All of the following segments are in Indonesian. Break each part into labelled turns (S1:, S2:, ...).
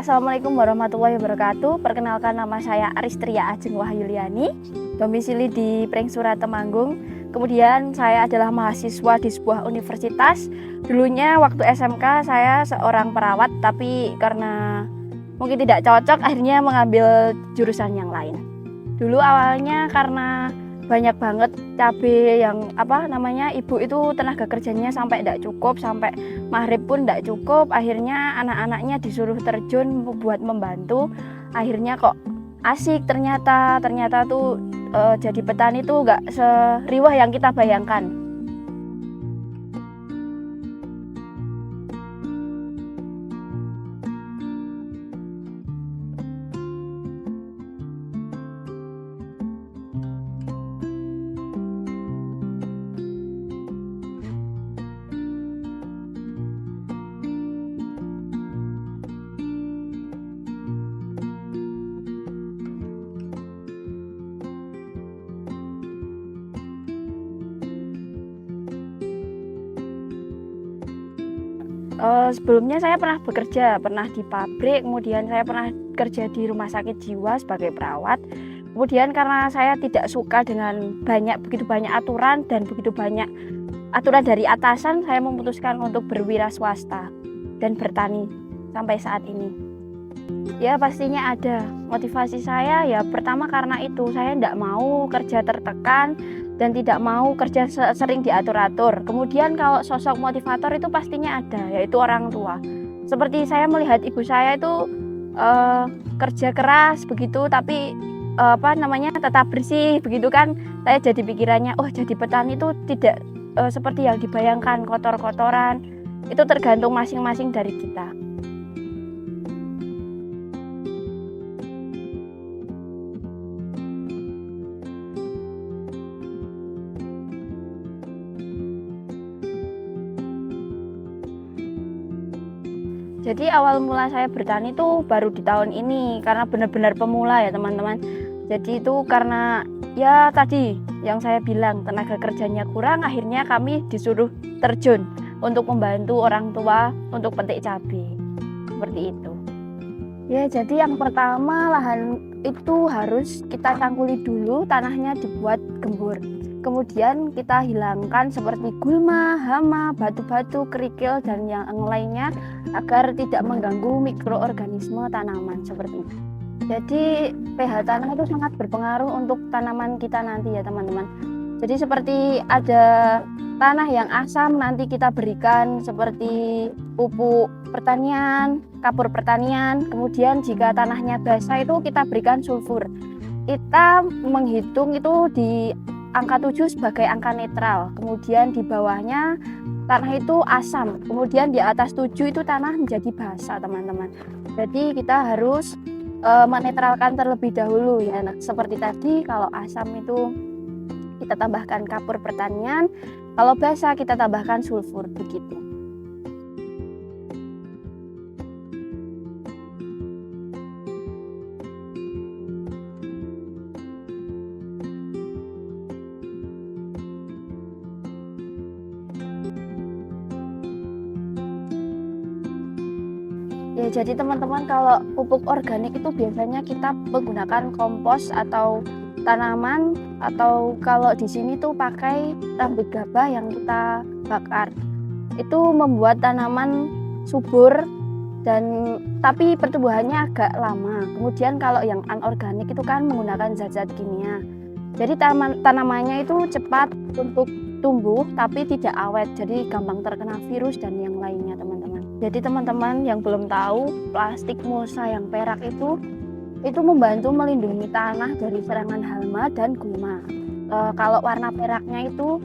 S1: Assalamualaikum warahmatullahi wabarakatuh. Perkenalkan, nama saya Aristria Ajeng Wahyuliani, domisili di Prengsura Temanggung. Kemudian saya adalah mahasiswa di sebuah universitas. Dulunya waktu SMK saya seorang perawat, tapi karena mungkin tidak cocok akhirnya mengambil jurusan yang lain. Dulu awalnya karena banyak banget cabai yang ibu itu tenaga kerjanya sampai tidak cukup, sampai maghrib pun tidak cukup. Akhirnya anak-anaknya disuruh terjun buat membantu. Akhirnya kok asik, ternyata tuh jadi petani tuh nggak seriwah yang kita bayangkan. Sebelumnya saya pernah di pabrik, kemudian saya pernah kerja di rumah sakit jiwa sebagai perawat. Kemudian karena saya tidak suka dengan begitu banyak aturan dan begitu banyak aturan dari atasan, saya memutuskan untuk berwira swasta dan bertani sampai saat ini. Ya pastinya ada. Motivasi saya ya pertama karena itu, saya tidak mau kerja tertekan dan tidak mau kerja sering diatur-atur. Kemudian kalau sosok motivator itu pastinya ada, yaitu orang tua. Seperti saya melihat ibu saya itu kerja keras begitu, tapi tetap bersih begitu kan. Saya jadi pikirannya, oh jadi petani itu tidak seperti yang dibayangkan, kotor-kotoran. Itu tergantung masing-masing dari kita. Jadi awal mula saya bertani itu baru di tahun ini, karena benar-benar pemula ya teman-teman. Jadi itu karena ya tadi yang saya bilang, tenaga kerjanya kurang, akhirnya kami disuruh terjun untuk membantu orang tua untuk petik cabai. Seperti itu. Ya, jadi yang pertama lahan itu harus kita cangkuli dulu, tanahnya dibuat gembur. Kemudian kita hilangkan seperti gulma, hama, batu-batu, kerikil, dan yang lainnya agar tidak mengganggu mikroorganisme tanaman seperti itu. Jadi pH tanah itu sangat berpengaruh untuk tanaman kita nanti ya teman-teman. Jadi seperti ada tanah yang asam, nanti kita berikan seperti pupuk pertanian, kapur pertanian. Kemudian jika tanahnya basah itu kita berikan sulfur. Kita menghitung itu di angka 7 sebagai angka netral. Kemudian di bawahnya tanah itu asam. Kemudian di atas 7 itu tanah menjadi basah teman-teman. Jadi kita harus menetralkan terlebih dahulu ya. Nah, seperti tadi kalau asam itu kita tambahkan kapur pertanian, kalau basah kita tambahkan sulfur begitu. Ya, jadi teman-teman kalau pupuk organik itu biasanya kita menggunakan kompos atau tanaman, atau kalau di sini tuh pakai rambut gabah yang kita bakar. Itu membuat tanaman subur dan tapi pertumbuhannya agak lama. Kemudian kalau yang anorganik itu kan menggunakan zat-zat kimia. Jadi tanamannya itu cepat untuk tumbuh tapi tidak awet. Jadi gampang terkena virus dan yang lainnya teman-teman. Jadi teman-teman yang belum tahu, plastik mulsa yang perak itu membantu melindungi tanah dari serangan hama dan gulma. Kalau warna peraknya itu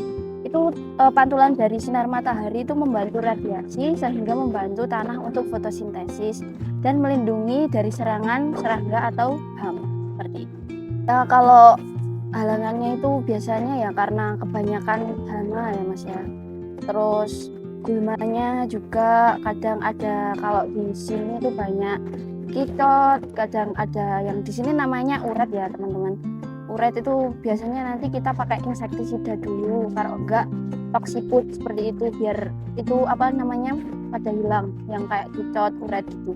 S1: pantulan dari sinar matahari itu membantu radiasi sehingga membantu tanah untuk fotosintesis dan melindungi dari serangan serangga atau hama seperti itu. Kalau halangannya itu biasanya ya karena kebanyakan hama ya Mas ya. Terus gulmanya juga kadang ada, kalau di sini tuh banyak kicot, kadang ada yang di sini namanya uret ya teman-teman. Uret itu biasanya nanti kita pakai insektisida dulu, kalau enggak toksiput seperti itu, biar itu pada hilang yang kayak kicot, uret gitu.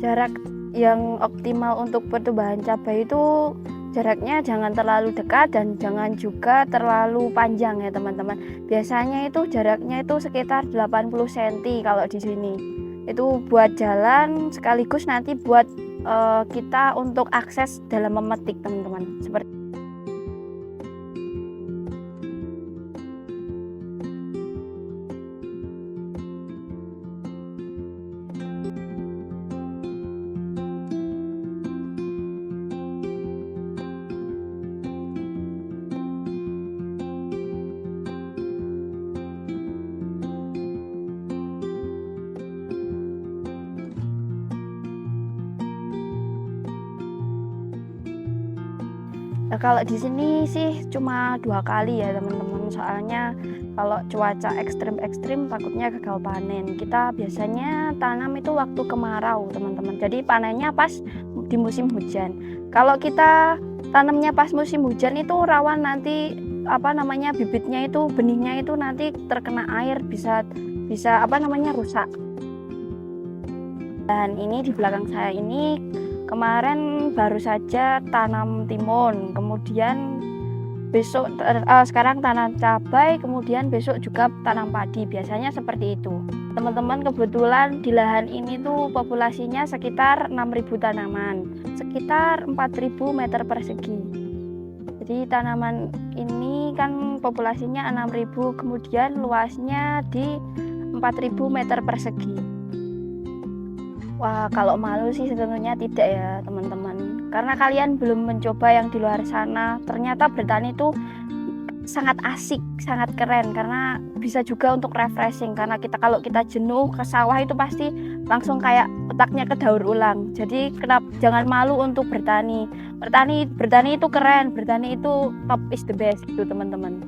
S1: Jarak yang optimal untuk pertumbuhan cabai itu jaraknya jangan terlalu dekat dan jangan juga terlalu panjang ya teman-teman. Biasanya itu jaraknya itu sekitar 80 cm kalau di sini. Itu buat jalan sekaligus nanti buat kita untuk akses dalam memetik teman-teman. Seperti kalau di sini sih cuma 2 kali ya teman-teman, soalnya kalau cuaca ekstrim takutnya gagal panen. Kita biasanya tanam itu waktu kemarau teman-teman, jadi panennya pas di musim hujan. Kalau kita tanamnya pas musim hujan itu rawan nanti bibitnya itu, benihnya itu nanti terkena air, bisa rusak. Dan ini di belakang saya ini kemarin baru saja tanam timun, kemudian sekarang tanam cabai, kemudian besok juga tanam padi. Biasanya seperti itu. Teman-teman, kebetulan di lahan ini tuh populasinya sekitar 6.000 tanaman, sekitar 4.000 meter persegi. Jadi tanaman ini kan populasinya 6.000, kemudian luasnya di 4.000 meter persegi. Wah, kalau malu sih tentunya tidak ya teman-teman, karena kalian belum mencoba yang di luar sana. Ternyata bertani itu sangat asik, sangat keren, karena bisa juga untuk refreshing. Karena kalau kita jenuh ke sawah itu pasti langsung kayak otaknya kedaur ulang. Jadi jangan malu untuk bertani. Bertani itu keren, bertani itu top is the best gitu teman-teman.